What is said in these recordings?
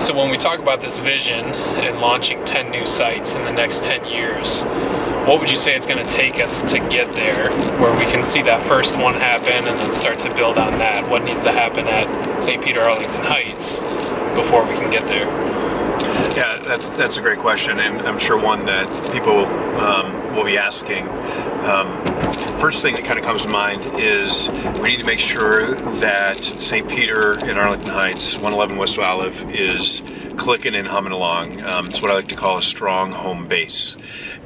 So when we talk about this vision and launching 10 new sites in the next 10 years, what would you say it's going to take us to get there, where we can see that first one happen and then start to build on that? What needs to happen at St. Peter Arlington Heights before we can get there? Yeah, that's a great question, and I'm sure one that people will be asking. First thing that kind of comes to mind is we need to make sure that St. Peter in Arlington Heights, 111 West Olive, is clicking and humming along. It's what I like to call a strong home base.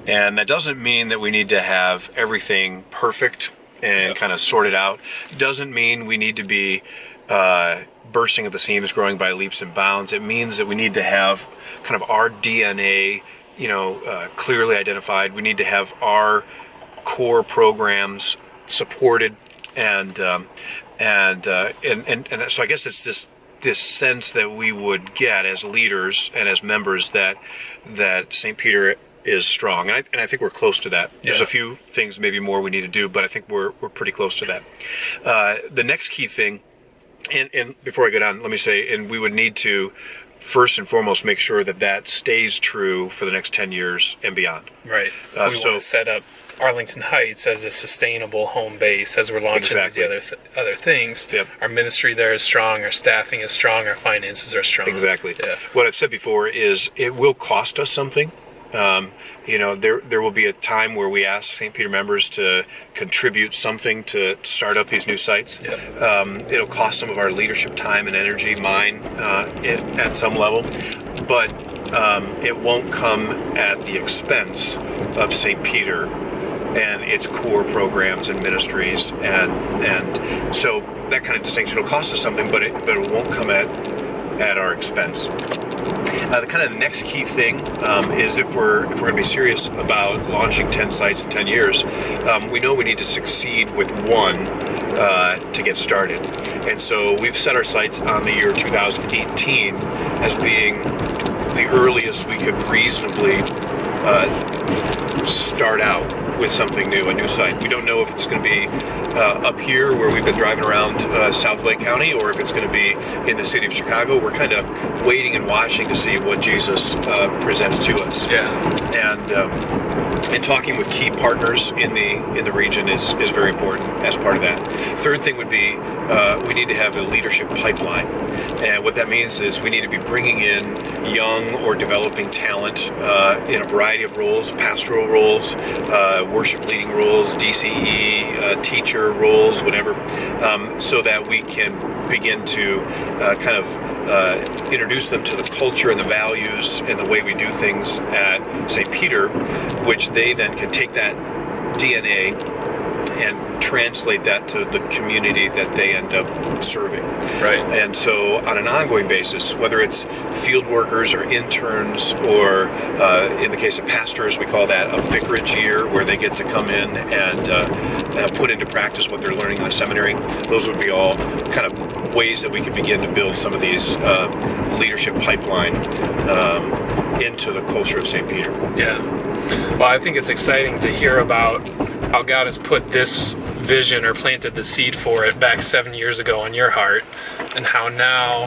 And that doesn't mean that we need to have everything perfect and kind of sorted out. Doesn't mean we need to be bursting at the seams, growing by leaps and bounds. It means that we need to have kind of our DNA, clearly identified. We need to have our core programs supported, and so I guess it's this sense that we would get as leaders and as members that St. Peter is strong, and I think we're close to that. There's a few things maybe more we need to do, but I think we're pretty close to that. The next key thing, and before I get on, let me say, and we would need to first and foremost make sure that stays true for the next 10 years and beyond. Right. We want to set up Arlington Heights as a sustainable home base as we're launching these other things. Yep. Our ministry there is strong, our staffing is strong, our finances are strong. Exactly. Yeah. What I've said before is it will cost us something. There will be a time where we ask St. Peter members to contribute something to start up these new sites. Yep. It'll cost some of our leadership time and energy, mine, at some level, but it won't come at the expense of St. Peter and its core programs and ministries, and so that kind of distinction will cost us something, but it won't come at our expense. The kind of next key thing is if we're going to be serious about launching 10 sites in 10 years, we know we need to succeed with one to get started. And so we've set our sights on the year 2018 as being the earliest we could reasonably start out with something new, a new site. We don't know if it's going to be up here where we've been driving around South Lake County, or if it's going to be in the city of Chicago. We're kind of waiting and watching to see what Jesus presents to us. And talking with key partners in the region is very important as part of that. Third thing would be we need to have a leadership pipeline, and what that means is we need to be bringing in young or developing talent in a variety of roles, pastoral roles, worship leading roles, DCE, teacher roles, whatever, so that we can begin to kind of introduce them to the culture and the values and the way we do things at St. Peter, which they then can take that DNA and translate that to the community that they end up serving. Right. And so on an ongoing basis, whether it's field workers or interns, or in the case of pastors, we call that a vicarage year, where they get to come in and put into practice what they're learning in the seminary. Those would be all kind of ways that we could begin to build some of these leadership pipeline into the culture of St. Peter. Yeah. Well, I think it's exciting to hear about how God has put this vision or planted the seed for it back 7 years ago on your heart, and how now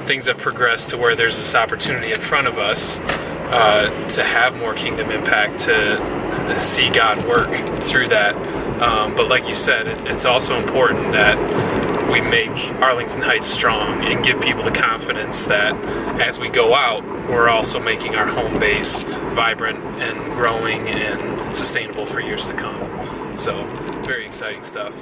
things have progressed to where there's this opportunity in front of us to have more kingdom impact, to see God work through that. But like you said, it's also important that we make Arlington Heights strong and give people the confidence that as we go out, we're also making our home base vibrant and growing and sustainable for years to come. So, very exciting stuff.